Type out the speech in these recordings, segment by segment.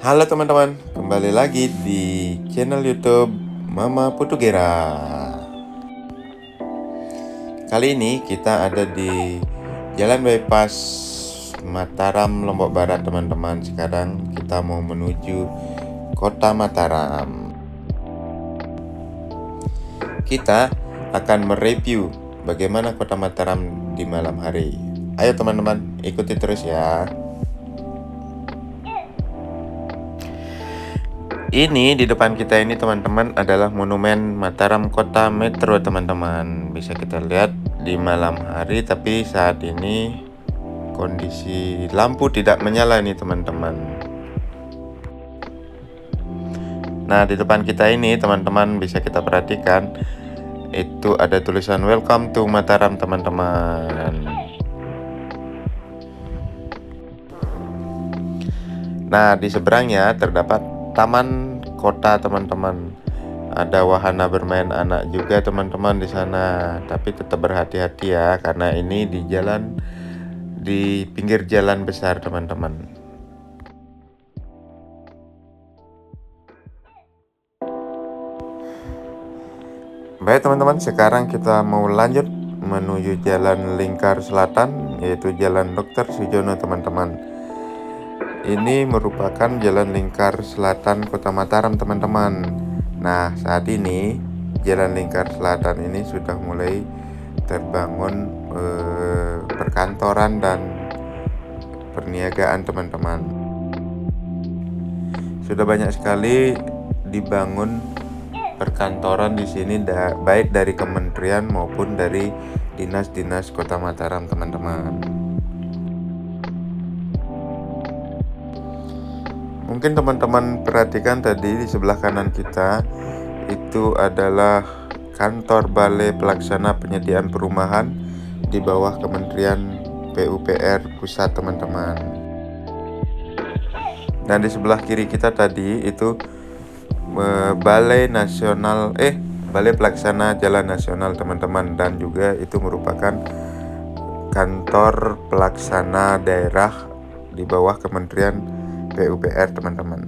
Halo teman-teman, kembali lagi di channel YouTube Mama Putugera. Kali ini kita ada di Jalan Bypass Mataram, Lombok Barat, teman-teman. Sekarang kita mau menuju Kota Mataram. Kita akan mereview bagaimana Kota Mataram di malam hari. Ayo teman-teman, ikuti terus ya. Ini di depan kita ini teman-teman adalah Monumen Mataram Kota Metro, teman-teman. Bisa kita lihat di malam hari, tapi saat ini kondisi lampu tidak menyala nih teman-teman. Nah, di depan kita ini teman-teman bisa kita perhatikan itu ada tulisan Welcome to Mataram, teman-teman. Nah, di seberangnya terdapat taman kota, teman-teman. Ada wahana bermain anak juga teman-teman di sana. Tapi tetap berhati-hati ya, karena ini di pinggir jalan besar, teman-teman. Baik teman-teman, sekarang kita mau lanjut menuju Jalan Lingkar Selatan, yaitu Jalan Dr. Sujono, teman-teman. Ini merupakan jalan lingkar selatan Kota Mataram, teman-teman. Nah, saat ini jalan lingkar selatan ini sudah mulai terbangun perkantoran dan perniagaan, teman-teman. Sudah banyak sekali dibangun perkantoran di sini, baik dari kementerian maupun dari dinas-dinas Kota Mataram, teman-teman. Mungkin teman-teman perhatikan tadi di sebelah kanan kita itu adalah kantor Balai Pelaksana Penyediaan Perumahan di bawah Kementerian PUPR Pusat, teman-teman. Dan di sebelah kiri kita tadi itu Balai Pelaksana Jalan Nasional, teman-teman, dan juga itu merupakan kantor pelaksana daerah di bawah Kementerian PUPR, teman-teman.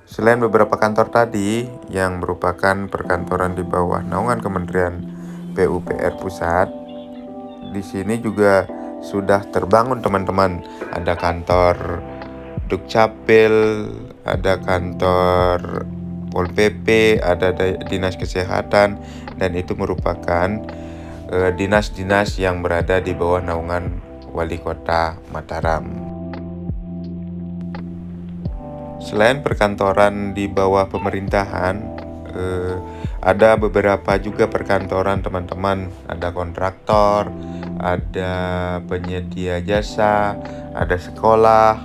Selain beberapa kantor tadi yang merupakan perkantoran di bawah naungan Kementerian PUPR Pusat, di sini juga sudah terbangun, teman-teman. Ada kantor Dukcapil, ada kantor Pol PP, ada Dinas Kesehatan, dan itu merupakan dinas-dinas yang berada di bawah naungan Wali Kota Mataram. Selain perkantoran di bawah pemerintahan, ada beberapa juga perkantoran, teman-teman. Ada kontraktor, ada penyedia jasa, ada sekolah,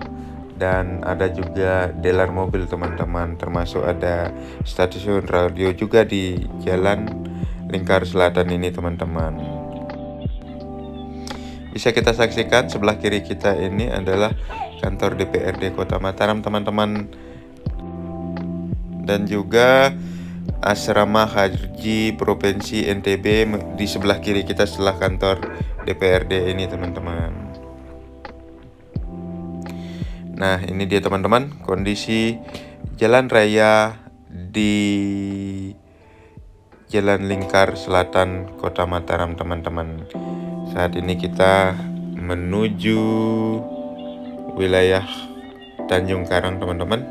dan ada juga dealer mobil, teman-teman. Termasuk ada stasiun radio juga di Jalan Lingkar Selatan ini, teman-teman. Bisa kita saksikan sebelah kiri kita ini adalah kantor DPRD Kota Mataram, teman-teman. Dan juga Asrama Haji Provinsi NTB di sebelah kiri kita setelah kantor DPRD ini, teman-teman. Nah, ini dia teman-teman kondisi jalan raya di Jalan Lingkar Selatan Kota Mataram, teman-teman. Saat ini kita menuju wilayah Tanjung Karang, teman-teman.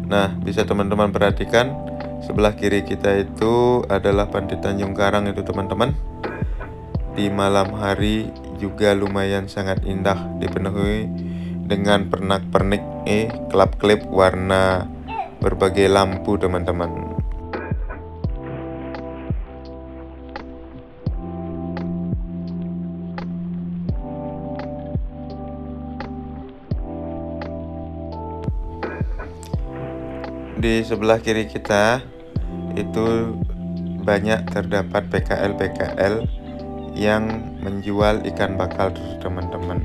Nah, bisa teman-teman perhatikan sebelah kiri kita itu adalah Pantai Tanjung Karang itu, teman-teman. Di malam hari juga lumayan sangat indah, dipenuhi dengan pernak-pernik kelap-kelip warna berbagai lampu, teman-teman. Di sebelah kiri kita itu banyak terdapat PKL yang menjual ikan bakar, teman-teman.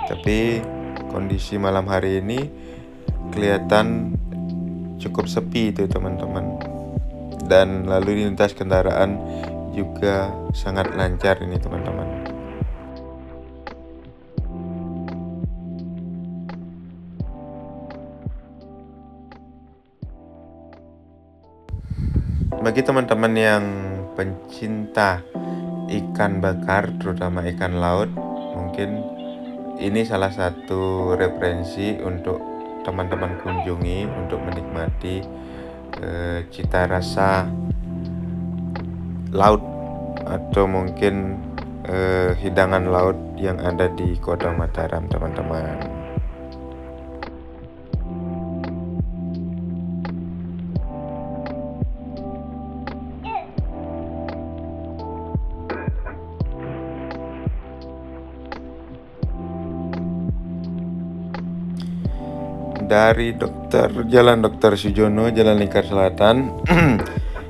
Tapi kondisi malam hari ini kelihatan cukup sepi itu, teman-teman. dan lalu lintas kendaraan juga sangat lancar ini teman-teman. Bagi teman-teman yang pencinta ikan bakar, terutama ikan laut, mungkin ini salah satu referensi untuk teman-teman kunjungi untuk menikmati cita rasa laut atau mungkin hidangan laut yang ada di Kota Mataram, teman-teman. Dari Jalan Dr. Sujono, Jalan Lingkar Selatan,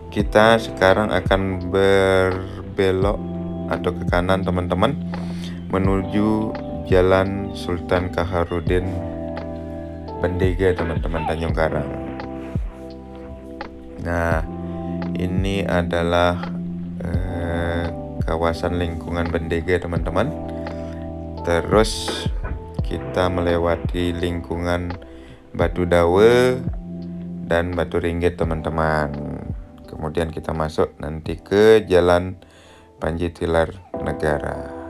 kita sekarang akan berbelok atau ke kanan teman-teman, menuju Jalan Sultan Kaharudin Bendega teman-teman, Tanjung Karang. Nah, ini adalah kawasan lingkungan Bendega teman-teman. Terus kita melewati lingkungan Batu Dawe dan Batu Ringgit teman-teman. Kemudian kita masuk nanti ke Jalan Panji Tilar Negara.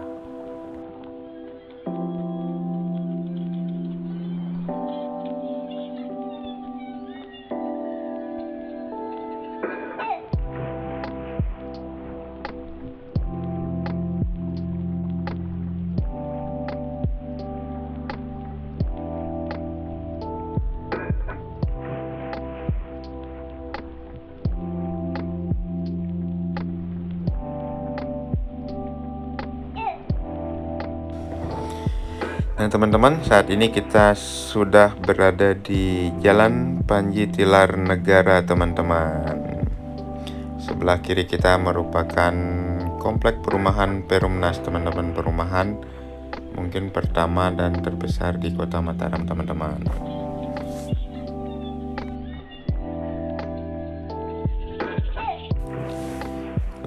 Nah teman-teman, saat ini kita sudah berada di Jalan Panji Tilar Negara teman-teman. Sebelah kiri kita merupakan komplek perumahan Perumnas teman-teman, perumahan mungkin pertama dan terbesar di Kota Mataram teman-teman.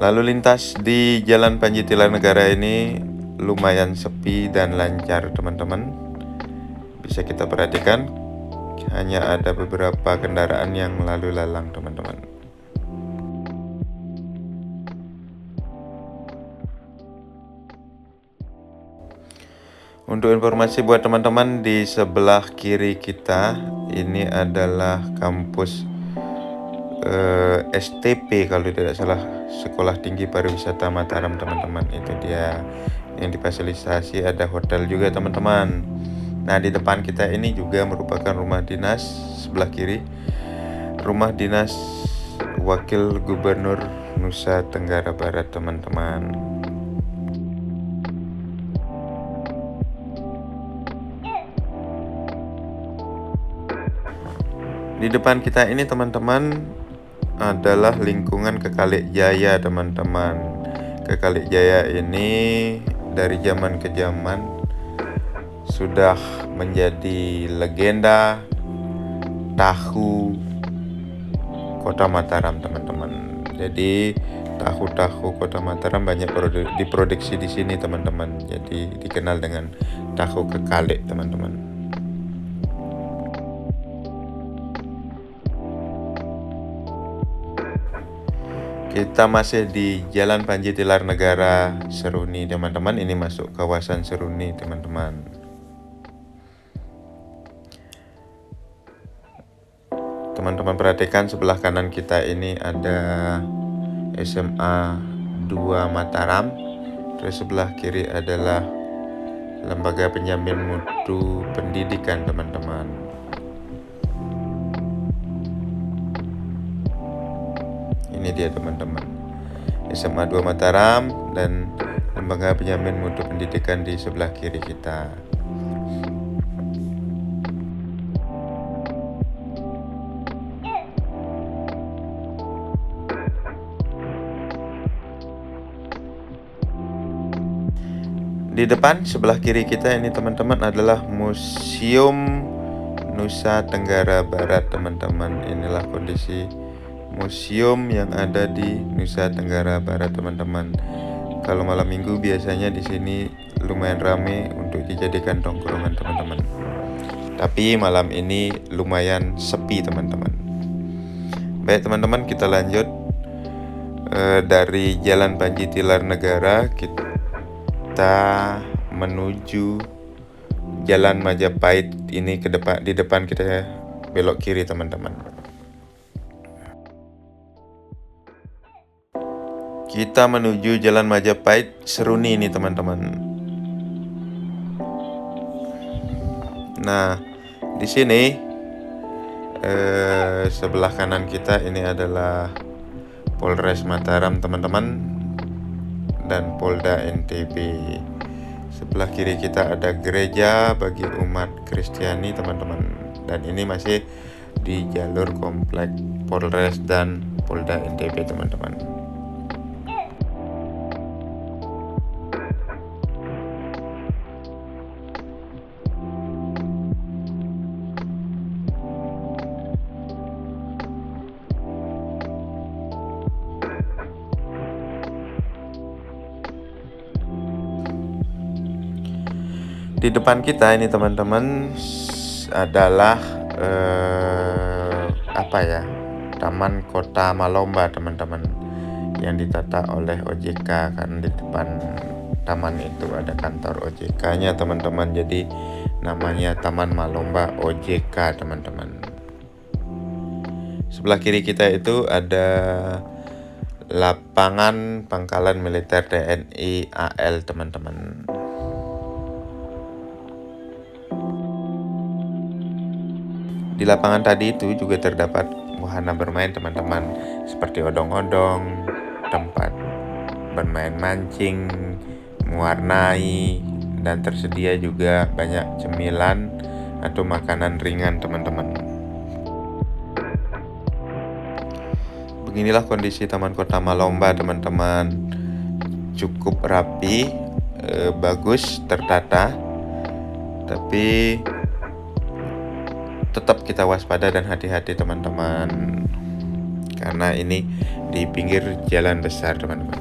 Lalu lintas di Jalan Panji Tilar Negara ini lumayan sepi dan lancar teman-teman. Bisa kita perhatikan, hanya ada beberapa kendaraan yang lalu lalang teman-teman. Untuk informasi buat teman-teman, di sebelah kiri kita ini adalah kampus STP kalau tidak salah, Sekolah Tinggi Pariwisata Mataram teman-teman. Itu dia yang difasilitasi, ada hotel juga teman-teman. Nah di depan kita ini juga merupakan rumah dinas, sebelah kiri rumah dinas Wakil Gubernur Nusa Tenggara Barat teman-teman. Di depan kita ini teman-teman adalah lingkungan Kekalik Jaya teman-teman. Kekalik Jaya ini dari zaman ke zaman sudah menjadi legenda tahu Kota Mataram teman-teman. Jadi tahu Kota Mataram banyak diproduksi di sini teman-teman. Jadi dikenal dengan tahu Kekalik teman-teman. Kita masih di Jalan Panji Tilar Negara Seruni teman-teman. Ini masuk kawasan Seruni teman-teman. Teman-teman perhatikan sebelah kanan kita ini ada SMA 2 Mataram. Terus sebelah kiri adalah Lembaga Penjamin Mutu Pendidikan teman-teman. Ini dia teman-teman, SMA 2 Mataram dan Lembaga Penjamin Mutu Pendidikan di sebelah kiri kita. Di depan sebelah kiri kita ini teman-teman adalah Museum Nusa Tenggara Barat teman-teman. Inilah kondisi museum yang ada di Nusa Tenggara Barat, teman-teman. Kalau malam minggu biasanya di sini lumayan rame untuk dijadikan tongkrongan, teman-teman. Tapi malam ini lumayan sepi, teman-teman. Baik, teman-teman, kita lanjut dari Jalan Panji Tilar Negara kita menuju Jalan Majapahit. Ini di depan kita belok kiri, teman-teman. Kita menuju Jalan Majapahit. Seru nih ini, teman-teman. Nah, di sini sebelah kanan kita ini adalah Polres Mataram, teman-teman, dan Polda NTB. Sebelah kiri kita ada gereja bagi umat Kristiani, teman-teman. Dan ini masih di jalur komplek Polres dan Polda NTB, teman-teman. Di depan kita ini, teman-teman, adalah Taman Kota Malomba, teman-teman, yang ditata oleh OJK. Karena di depan taman itu ada kantor OJK-nya, teman-teman. Jadi namanya Taman Malomba OJK, teman-teman. Sebelah kiri kita itu ada lapangan Pangkalan Militer TNI AL, teman-teman. Di lapangan tadi itu juga terdapat wahana bermain, teman-teman, seperti odong-odong, tempat bermain mancing, mewarnai, dan tersedia juga banyak cemilan atau makanan ringan, teman-teman. Beginilah kondisi Taman Kota Malomba, teman-teman. Cukup rapi, bagus, tertata, tapi tetap kita waspada dan hati-hati, teman-teman, karena ini di pinggir jalan besar, teman-teman.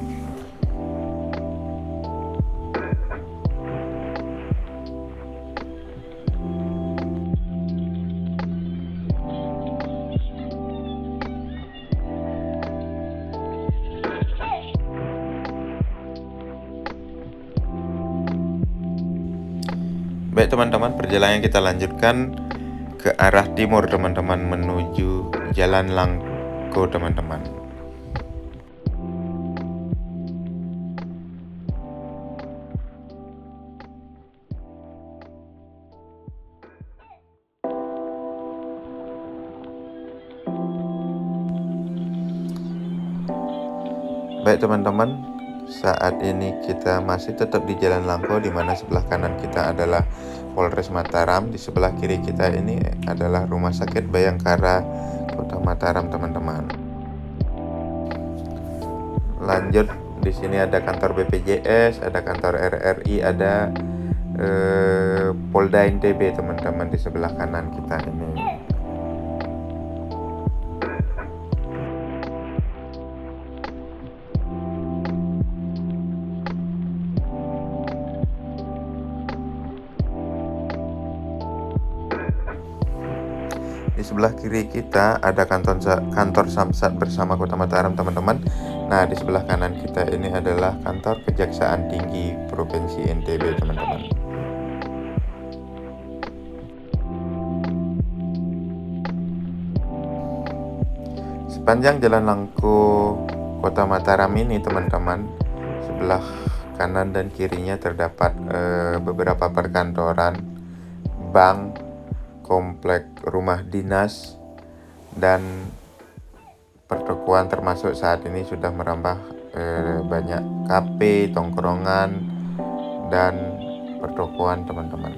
Baik, teman-teman, perjalanan kita lanjutkan ke arah timur, teman-teman, menuju Jalan Langko, teman-teman. Baik, teman-teman, saat ini kita masih tetap di Jalan Langko, di mana sebelah kanan kita adalah Polres Mataram. Di sebelah kiri kita ini adalah Rumah Sakit Bayangkara Kota Mataram, teman-teman. Lanjut, di sini ada kantor BPJS, ada kantor RRI, ada Polda NTB, teman-teman, di sebelah kanan kita ini. Di sebelah kiri kita ada kantor Samsat Bersama Kota Mataram, teman-teman. Nah, di sebelah kanan kita ini adalah kantor Kejaksaan Tinggi Provinsi NTB, teman-teman. Sepanjang Jalan Langko Kota Mataram ini, teman-teman, sebelah kanan dan kirinya terdapat beberapa perkantoran, bank, komplek rumah dinas, dan pertokoan, termasuk saat ini sudah merambah banyak kafe, tongkrongan, dan pertokoan, teman-teman.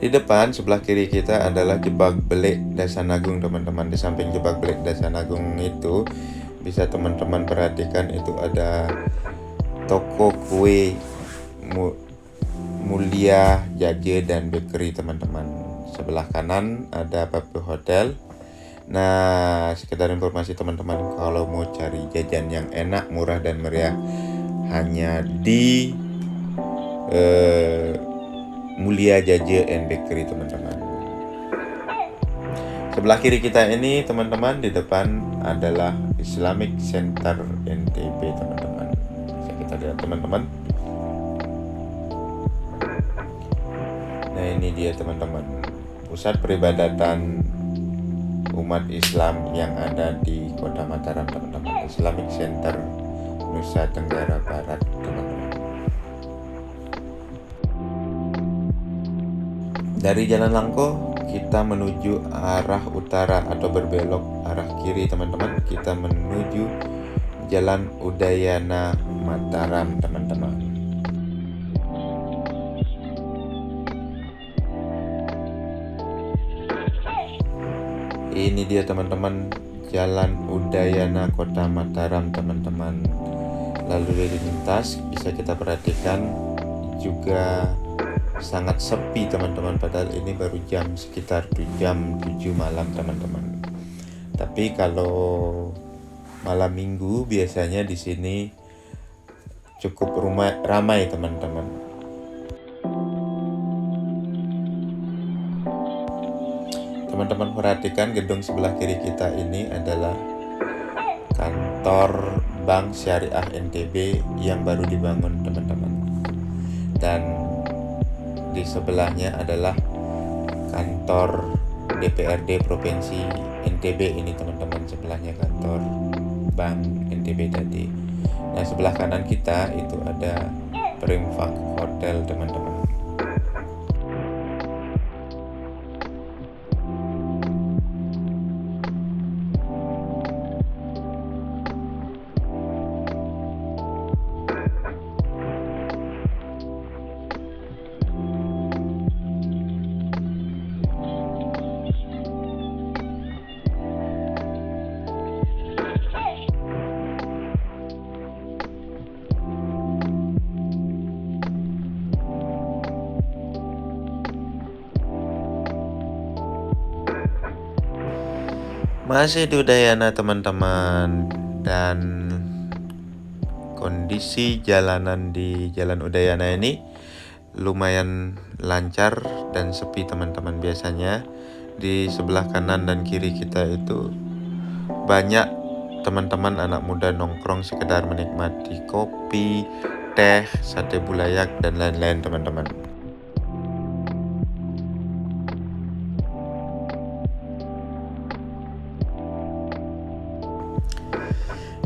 Di depan sebelah kiri kita adalah Jebak Belik Dasanagung teman-teman. Di samping Jebak Belik Dasanagung itu bisa teman-teman perhatikan itu ada toko kue Mulia Jaje dan Bakery teman-teman. Sebelah kanan ada Papu Hotel. Nah, sekedar informasi teman-teman, kalau mau cari jajan yang enak, murah dan meriah hanya di Mulia Jaje and Bakery teman-teman. Sebelah kiri kita ini teman-teman, di depan adalah Islamic Center NTB teman-teman. Bisa kita lihat teman-teman. Nah, ini dia teman-teman, pusat peribadatan umat Islam yang ada di Kota Mataram teman-teman. Islamic Center Nusa Tenggara Barat teman-teman. Dari Jalan Langko kita menuju arah utara atau berbelok arah kiri teman-teman. Kita menuju Jalan Udayana Mataram teman-teman. Ini dia teman-teman, Jalan Udayana Kota Mataram teman-teman. Lalu lintas bisa kita perhatikan juga sangat sepi teman-teman, padahal ini baru sekitar jam 7 malam teman-teman. Tapi kalau malam minggu biasanya di sini cukup ramai teman-teman. Teman-teman perhatikan gedung sebelah kiri kita ini adalah kantor Bank Syariah NTB yang baru dibangun teman-teman. Dan di sebelahnya adalah kantor DPRD Provinsi NTB ini teman-teman, sebelahnya kantor Bank NTB tadi. Nah, sebelah kanan kita itu ada Primfak Hotel teman-teman. Masih di Udayana teman-teman, dan kondisi jalanan di Jalan Udayana ini lumayan lancar dan sepi teman-teman. Biasanya di sebelah kanan dan kiri kita itu banyak teman-teman anak muda nongkrong sekedar menikmati kopi, teh, sate bulayak dan lain-lain teman-teman.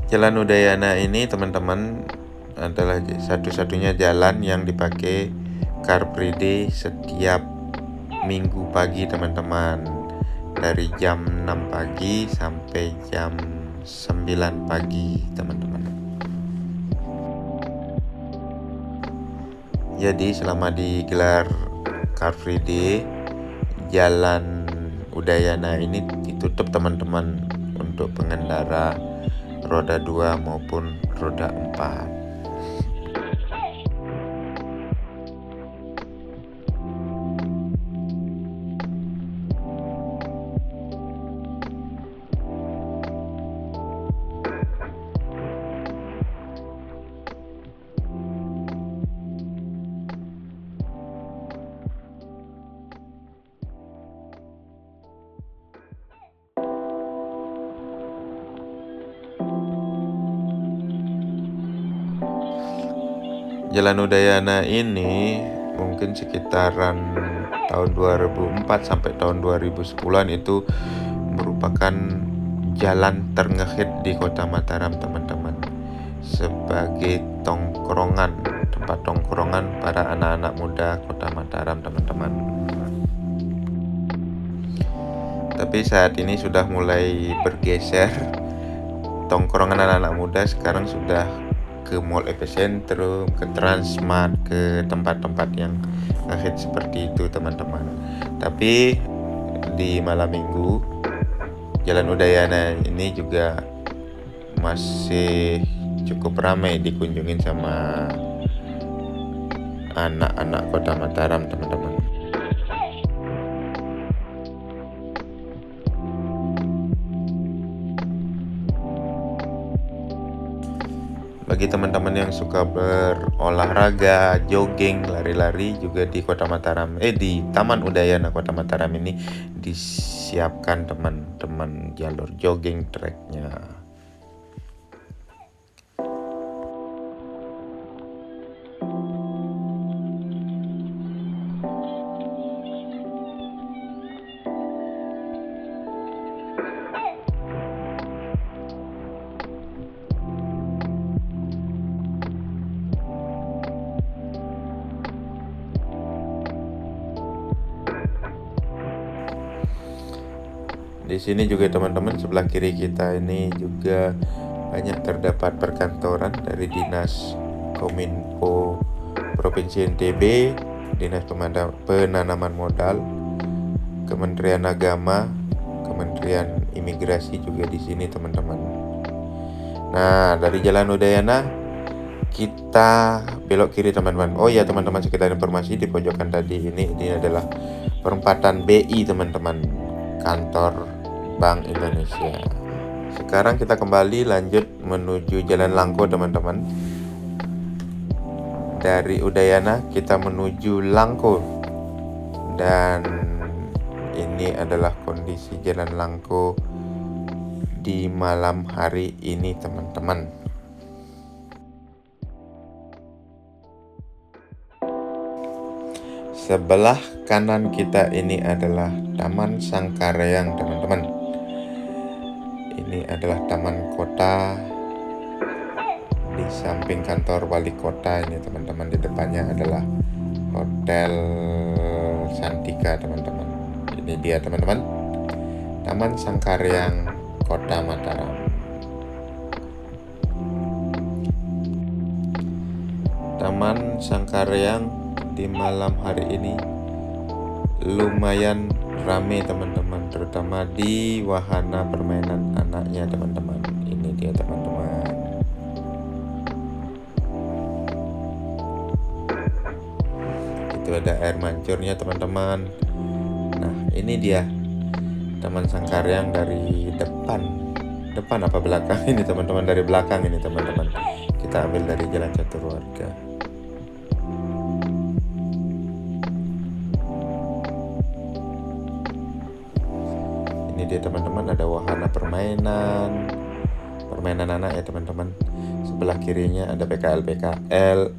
Jalan Udayana ini teman-teman adalah satu-satunya jalan yang dipakai Car Free Day setiap minggu pagi teman-teman, dari jam 6 pagi sampai jam 9 pagi teman-teman. Jadi selama digelar Car Free Day, Jalan Udayana ini ditutup teman-teman untuk pengendara roda 2 maupun roda 4. Jalan Udayana ini mungkin sekitaran tahun 2004 sampai tahun 2010-an itu merupakan jalan terngehit di Kota Mataram teman-teman, sebagai tempat tongkrongan para anak-anak muda Kota Mataram teman-teman. Tapi saat ini sudah mulai bergeser, tongkrongan anak-anak muda sekarang sudah ke Mall Epicentrum, ke Transmart, ke tempat-tempat yang ngehit seperti itu teman-teman. Tapi di malam minggu Jalan Udayana ini juga masih cukup ramai dikunjungin sama anak-anak Kota Mataram, teman-teman. Bagi teman-teman yang suka berolahraga, jogging, lari-lari juga di Kota Mataram, di Taman Udayana Kota Mataram ini disiapkan teman-teman jalur jogging tracknya. Di sini juga teman-teman, sebelah kiri kita ini juga banyak terdapat perkantoran dari Dinas Kominfo Provinsi NTB, Dinas Penanaman Modal, Kementerian Agama, Kementerian Imigrasi juga di sini, teman-teman. Nah, dari Jalan Udayana kita belok kiri, teman-teman. Oh ya, teman-teman, sekedar informasi, di pojokan tadi ini adalah perempatan BI, teman-teman, kantor Bank Indonesia. Sekarang kita kembali lanjut menuju Jalan Langko, teman-teman. Dari Udayana kita menuju Langko, dan ini adalah kondisi Jalan Langko di malam hari ini, teman-teman. Sebelah kanan kita ini adalah Taman Sangkareang, teman-teman. Ini adalah taman kota di samping kantor wali kota ini, teman-teman. Di depannya adalah Hotel Santika, teman-teman. Ini dia, teman-teman, Taman Sangkareang Kota Mataram. Taman Sangkareang di malam hari ini lumayan rame, teman-teman, terutama di wahana permainan anaknya, teman-teman. Ini dia, teman-teman. Itu ada air mancurnya, teman-teman. Nah, ini dia Taman Sangkareang dari depan apa belakang ini, teman-teman? Dari belakang ini, teman-teman. Kita ambil dari Jalan Caturwarga. Ini dia, teman-teman, ada wahana permainan anak ya, teman-teman. Sebelah kirinya ada PKL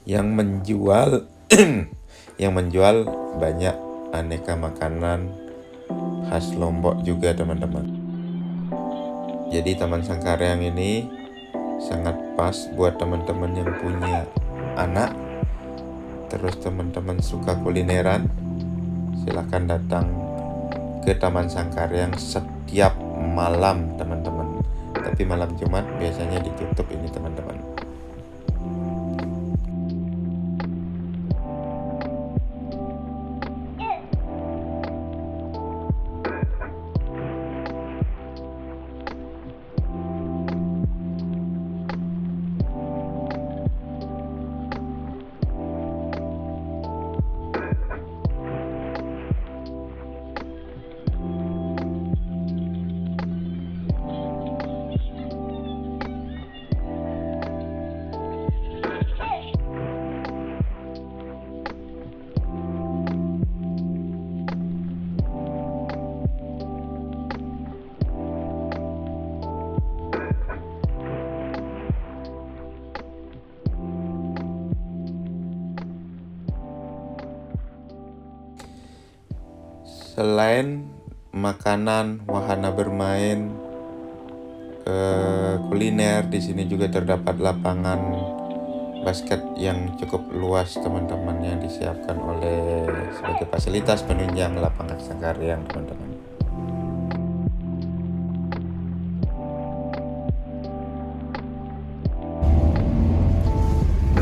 yang menjual banyak aneka makanan khas Lombok juga, teman-teman. Jadi Taman Sangkareang ini sangat pas buat teman-teman yang punya anak, terus teman-teman suka kulineran. Silahkan datang ke Taman Sangkareang setiap malam, teman-teman. Tapi malam Jumat biasanya ditutup ini, teman-teman. Selain makanan, wahana bermain, kuliner, di sini juga terdapat lapangan basket yang cukup luas, teman-teman, yang disiapkan oleh sebagai fasilitas penunjang lapangan Sangkareang, teman-teman.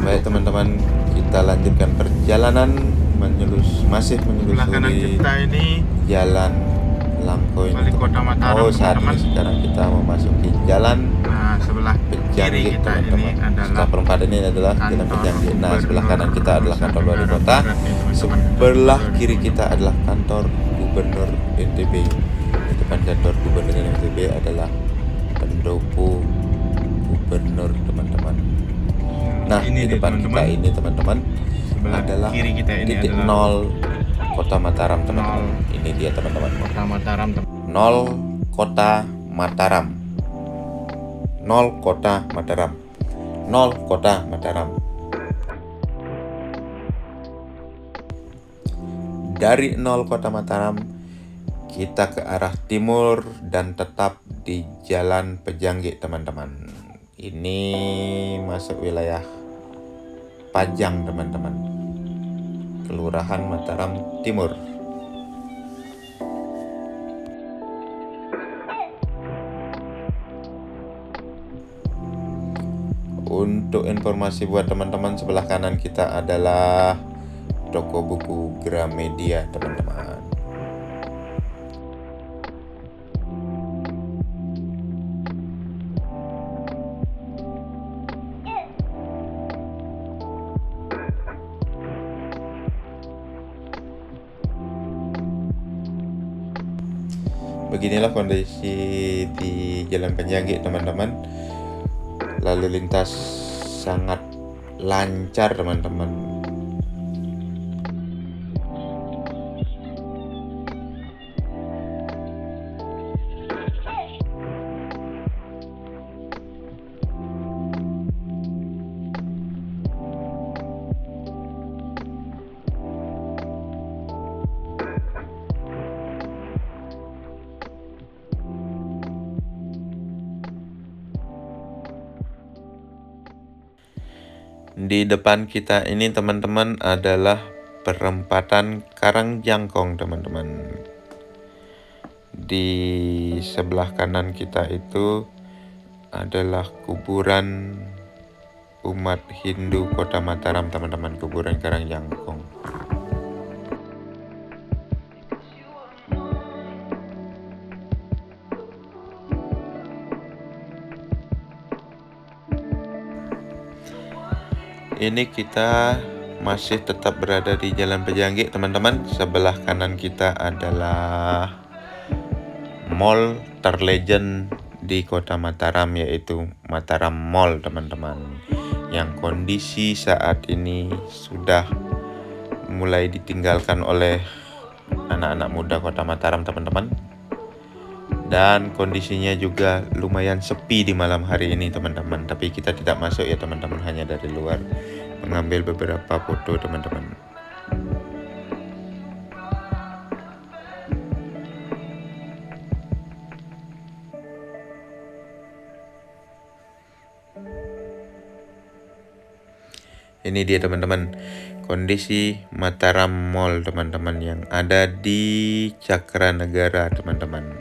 Baik, teman-teman, kita lanjutkan perjalanan masih menyusuri kita ini jalan Langko ini, wali kota Mataram, saat ini sekarang kita memasuki jalan sebelah Pejanggit, kiri kita teman-teman. ini adalah Setelah perempatan ini adalah jalan Pejanggit. Nah, sebelah kanan kita adalah kantor wali kota. Sebelah kiri kita adalah kantor gubernur NTB. Di depan kantor gubernur NTB adalah pendopo gubernur, teman-teman. Nah, ini di depan kita ini, teman-teman, adalah kiri kita ini titik adalah nol Kota Mataram, teman-teman. Ini dia, teman-teman. Kota Mataram. Nol Kota Mataram. Nol Kota Mataram. Nol Kota Mataram. Dari nol Kota Mataram, kita ke arah timur dan tetap di Jalan Pejanggit, teman-teman. Ini masuk wilayah Pajang, teman-teman. Kelurahan Mataram Timur. Untuk informasi buat teman-teman, sebelah kanan kita adalah toko buku Gramedia, teman-teman. Beginilah kondisi di Jalan Pejanggit, teman-teman. Lalu lintas sangat lancar, teman-teman. Di depan kita ini, teman-teman, adalah perempatan Karangjangkong, teman-teman. Di sebelah kanan kita itu adalah kuburan umat Hindu Kota Mataram, teman-teman, kuburan Karangjangkong. Ini kita masih tetap berada di Jalan Pejanggit, teman-teman. Sebelah kanan kita adalah mall terlegend di Kota Mataram, yaitu Mataram Mall, teman-teman. Yang kondisi saat ini sudah mulai ditinggalkan oleh anak-anak muda Kota Mataram, teman-teman. Dan kondisinya juga lumayan sepi di malam hari ini, teman-teman. Tapi kita tidak masuk ya, teman-teman, hanya dari luar mengambil beberapa foto, teman-teman. Ini dia, teman-teman, kondisi Mataram Mall, teman-teman, yang ada di Cakranegara, teman-teman.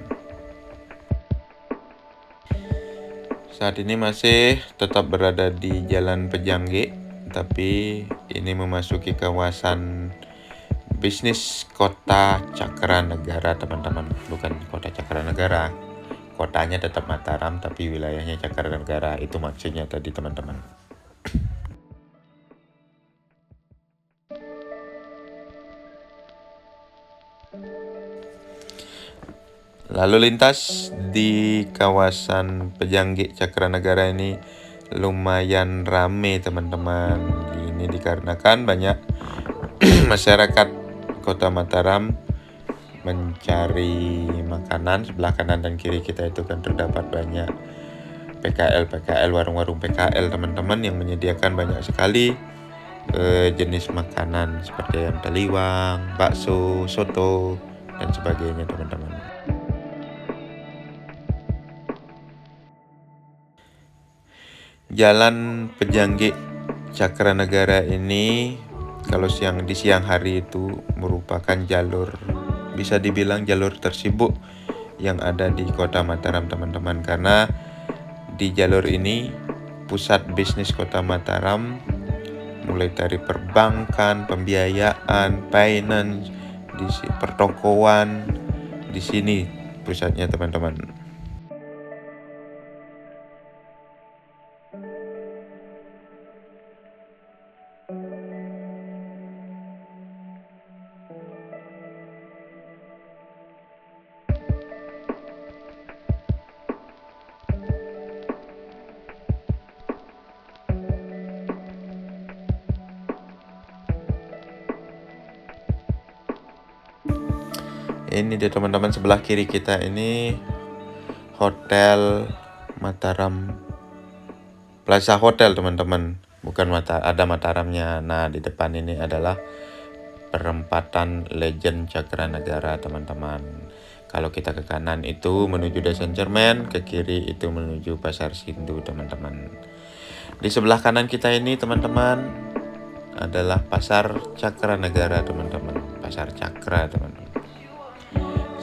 Saat ini masih tetap berada di Jalan Pejanggit, tapi ini memasuki kawasan bisnis Kota Cakranegara, teman-teman. Bukan Kota Cakranegara, kotanya tetap Mataram, tapi wilayahnya Cakranegara. Itu maksudnya tadi, teman-teman. Lalu lintas di kawasan Pejanggit Cakranegara ini lumayan rame, teman-teman. Ini dikarenakan banyak masyarakat Kota Mataram mencari makanan. Sebelah kanan dan kiri kita itu kan terdapat banyak PKL, warung-warung PKL, teman-teman, yang menyediakan banyak sekali jenis makanan seperti ayam taliwang, bakso, soto, dan sebagainya, teman-teman. Jalan Pejanggit Cakranegara ini kalau di siang hari itu merupakan jalur, bisa dibilang jalur tersibuk yang ada di Kota Mataram, teman-teman, karena di jalur ini pusat bisnis Kota Mataram mulai dari perbankan, pembiayaan, finance, pertokoan. Di sini pusatnya teman-teman. Ini dia teman-teman, sebelah kiri kita ini Hotel Mataram Plaza Hotel teman-teman. Bukan ada Mataramnya. Nah, di depan ini adalah perempatan Legend Cakranagara teman-teman. Kalau kita ke kanan itu menuju Saint Germain, ke kiri itu menuju Pasar Sindu teman-teman. Di sebelah kanan kita ini teman-teman adalah Pasar Cakranagara teman-teman. Pasar Cakra teman-teman.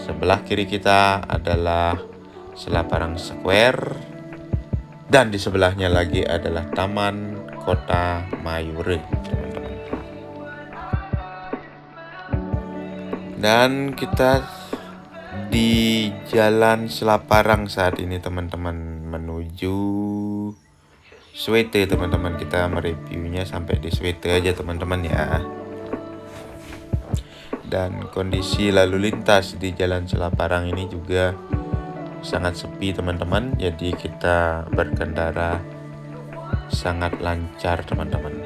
Sebelah kiri kita adalah Selaparang Square, dan di sebelahnya lagi adalah Taman Kota Mayure teman-teman. Dan kita di Jalan Selaparang saat ini teman-teman, menuju Swete teman-teman. Kita mereviewnya sampai di Swete aja teman-teman ya. Dan kondisi lalu lintas di Jalan Selaparang ini juga sangat sepi teman-teman, jadi kita berkendara sangat lancar teman-teman.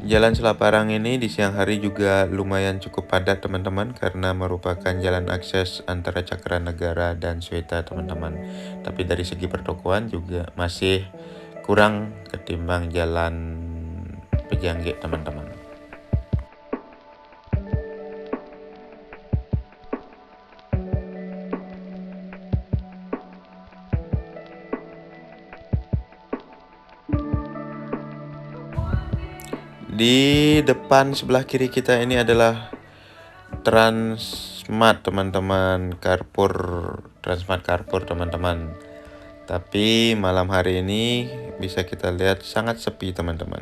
Jalan Selaparang ini di siang hari juga lumayan cukup padat teman-teman, karena merupakan jalan akses antara Cakranagara dan Sweta teman-teman. Tapi dari segi pertokoan juga masih kurang ketimbang jalan Pejangge teman-teman. Di depan sebelah kiri kita ini adalah Transmart teman-teman, Transmart Carrefour teman-teman. Tapi malam hari ini bisa kita lihat sangat sepi teman-teman.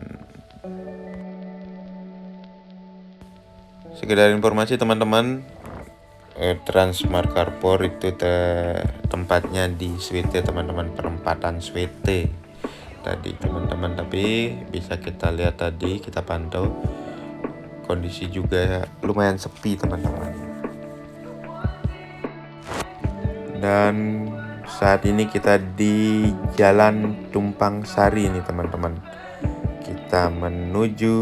Sekedar informasi teman-teman, Transmart Carrefour itu tempatnya di Swete teman-teman, perempatan Swete tadi teman-teman. Tapi bisa kita lihat tadi, kita pantau kondisi juga lumayan sepi teman-teman. Dan saat ini kita di Jalan Tumpang Sari nih teman-teman. Kita menuju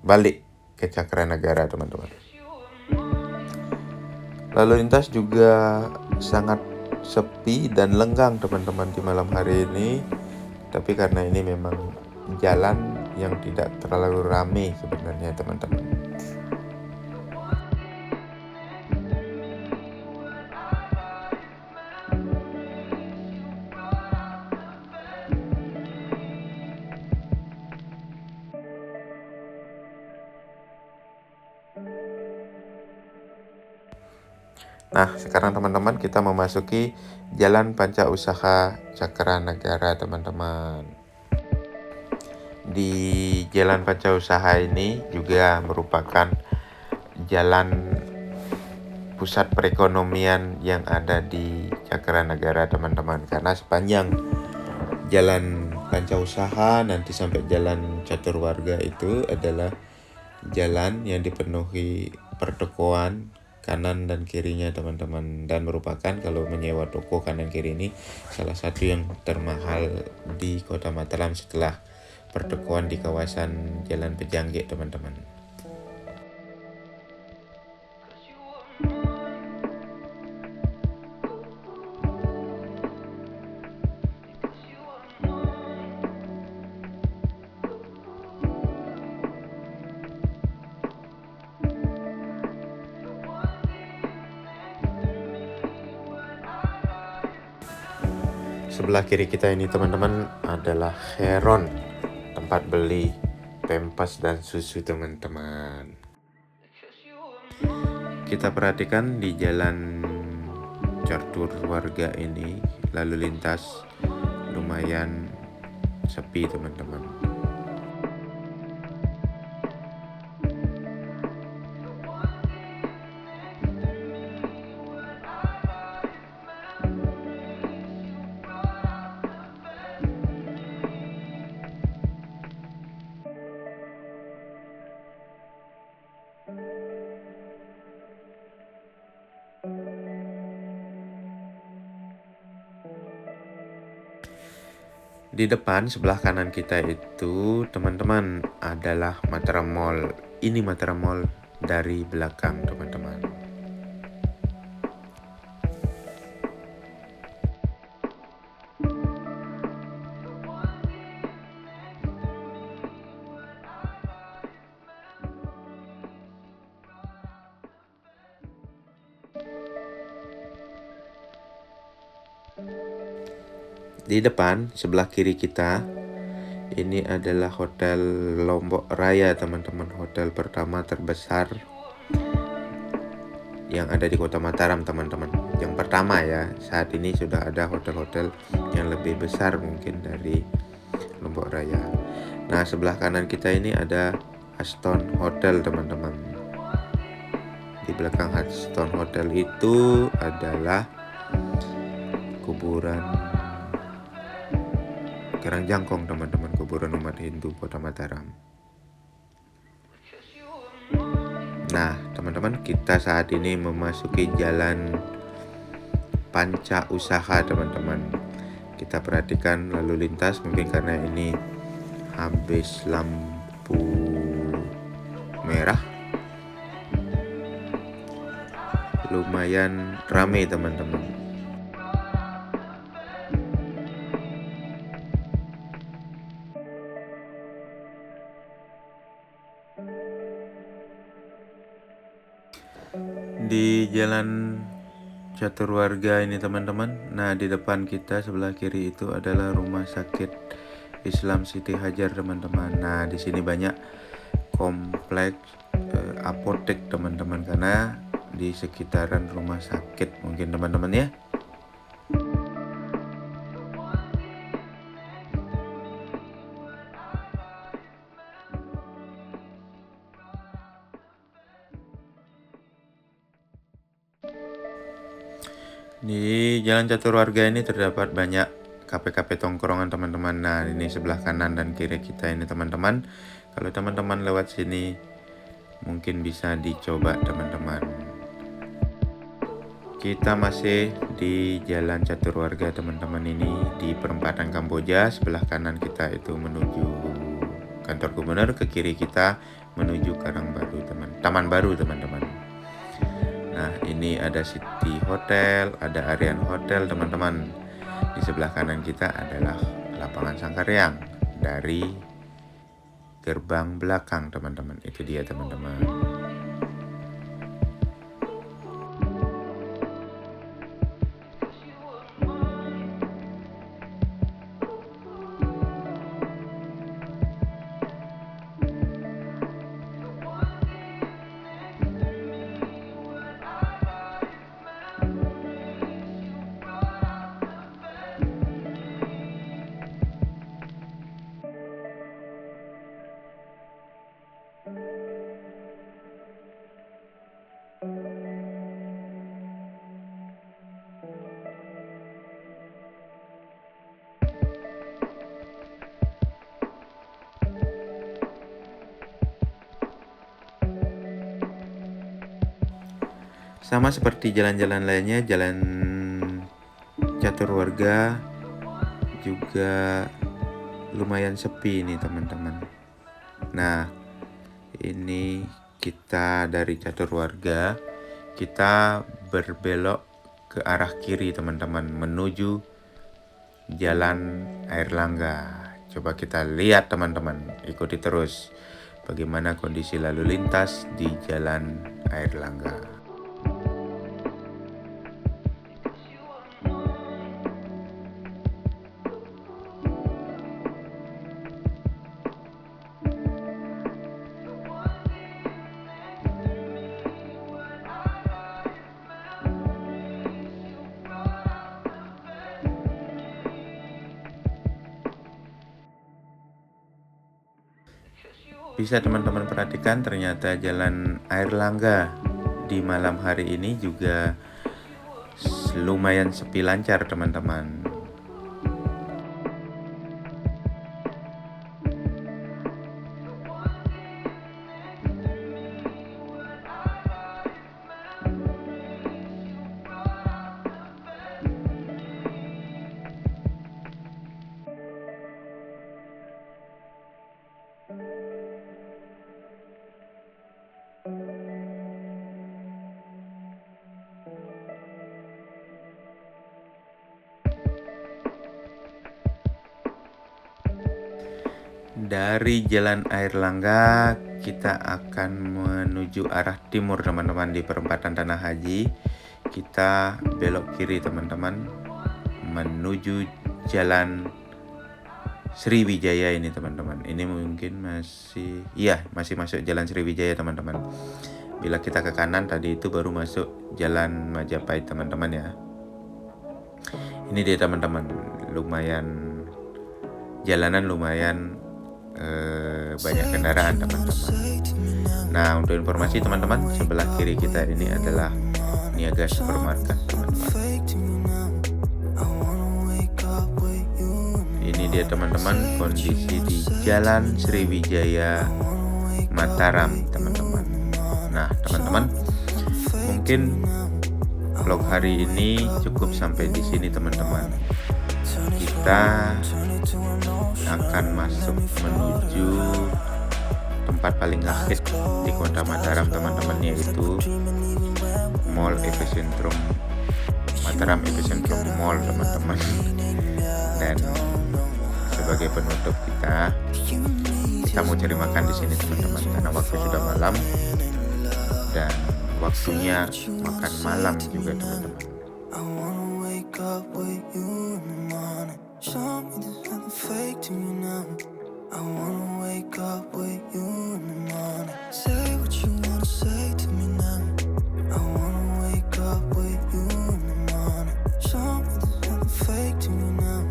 balik ke Cakranagara teman-teman. Lalu lintas juga sangat sepi dan lenggang teman-teman di malam hari ini. Tapi karena ini memang jalan yang tidak terlalu ramai sebenarnya teman-teman. Nah, sekarang teman-teman kita memasuki Jalan Panca Usaha Cakranagara teman-teman. Di Jalan Panca Usaha ini juga merupakan jalan pusat perekonomian yang ada di Cakranagara teman-teman. Karena sepanjang Jalan Panca Usaha nanti sampai Jalan Catur Warga itu adalah jalan yang dipenuhi pertokoan kanan dan kirinya teman-teman, dan merupakan kalau menyewa toko kanan kiri ini salah satu yang termahal di Kota Mataram setelah pertokoan di kawasan Jalan Pejangge teman-teman. Sebelah kiri kita ini teman-teman adalah Heron, tempat beli pempas dan susu teman-teman. Kita perhatikan di jalan catur warga ini lalu lintas lumayan sepi teman-teman. Di depan sebelah kanan kita itu teman-teman adalah Mataram Mall. Ini Mataram Mall dari belakang teman-teman. Di depan sebelah kiri kita ini adalah Hotel Lombok Raya teman-teman, hotel pertama terbesar yang ada di Kota Mataram teman-teman. Yang pertama ya, saat ini sudah ada hotel-hotel yang lebih besar mungkin dari Lombok Raya. Nah, sebelah kanan kita ini ada Aston Hotel teman-teman. Di belakang Aston Hotel itu adalah kuburan Karangjangkong teman-teman, kuburan umat Hindu Kota Mataram. Nah teman-teman, kita saat ini memasuki jalan Panca Usaha teman-teman. Kita perhatikan lalu lintas, mungkin karena ini habis lampu merah, lumayan ramai teman-teman. Di jalan catur warga ini teman-teman. Nah, di depan kita sebelah kiri itu adalah Rumah Sakit Islam Siti Hajar teman-teman. Nah, di sini banyak kompleks apotek teman-teman, karena di sekitaran rumah sakit mungkin teman-teman ya. Di Jalan Catur Warga ini terdapat banyak kafe-kafe tongkrongan teman-teman. Nah, ini sebelah kanan dan kiri kita ini teman-teman. Kalau teman-teman lewat sini mungkin bisa dicoba teman-teman. Kita masih di Jalan Catur Warga teman-teman, ini di perempatan Kamboja. Sebelah kanan kita itu menuju kantor gubernur, ke kiri kita menuju Taman Baru teman-teman. Nah, ini ada City Hotel, ada Arian Hotel teman-teman. Di sebelah kanan kita adalah Lapangan Sangkaryang dari gerbang belakang teman-teman. Itu dia teman-teman. Sama seperti jalan-jalan lainnya, Jalan Catur Warga juga lumayan sepi nih teman-teman. Nah, ini kita dari Catur Warga, kita berbelok ke arah kiri teman-teman, menuju Jalan Airlangga. Coba kita lihat teman-teman, ikuti terus bagaimana kondisi lalu lintas di Jalan Airlangga. bisa teman-teman perhatikan, ternyata Jalan Airlangga di malam hari ini juga lumayan sepi lancar teman-teman. Dari Jalan Airlangga kita akan menuju arah timur teman-teman. Di perempatan Tanah Haji kita belok kiri teman-teman, menuju Jalan Sriwijaya ini teman-teman. Ini mungkin masih masuk Jalan Sriwijaya teman-teman. Bila kita ke kanan tadi itu baru masuk Jalan Majapahit teman-teman ya. Ini dia teman-teman, jalanan lumayan banyak kendaraan teman-teman. Nah, untuk informasi teman-teman, sebelah kiri kita ini adalah Niaga Supermarket teman-teman. Ini dia teman-teman kondisi di Jalan Sriwijaya Mataram teman-teman. Nah teman-teman, mungkin vlog hari ini cukup sampai di sini teman-teman. Kita akan masuk menuju tempat paling hits di Kota Mataram teman-teman, yaitu Mall Epicentrum Mataram Epicentrum Mall teman-teman. Dan sebagai penutup kita mau cari makan di sini teman-teman, karena waktu sudah malam dan waktunya makan malam juga teman-teman. Show me there's nothing fake to me now. I wanna wake up with you in the morning. Say what you wanna say to me now. I wanna wake up with you in the morning. Show me there's nothing fake to me now.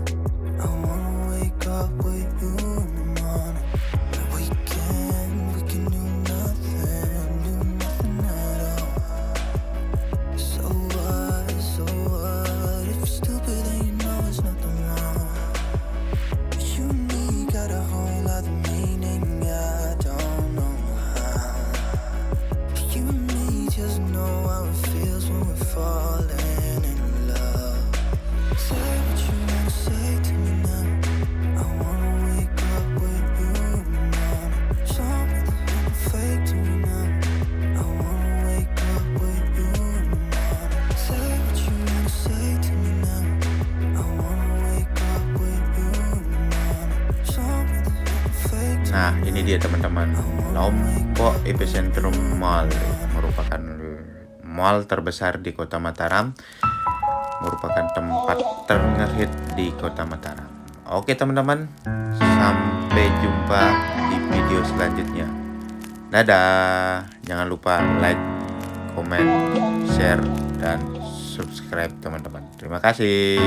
I wanna wake up with you in the morning. We can do nothing at all. So what, if you're stupid then you know it's nothing wrong. You and me got a whole other meaning, I don't know how. You and me just know how it feels when we're falling in love. Say what you wanna say to me now. I wanna wake up with you in the morning. Show me there's nothing fake to me now. I wanna wake up with you in the morning. Say what you wanna say to me now. I wanna wake up with you in the morning. Show me there's nothing fake to me. Nah, ini dia teman-teman, Lombok Epicentrum Mall merupakan mall terbesar di Kota Mataram, merupakan tempat terngehit di Kota Mataram. Oke teman-teman, sampai jumpa di video selanjutnya. Dadah. Jangan lupa like, komen, share, dan subscribe teman-teman. Terima kasih.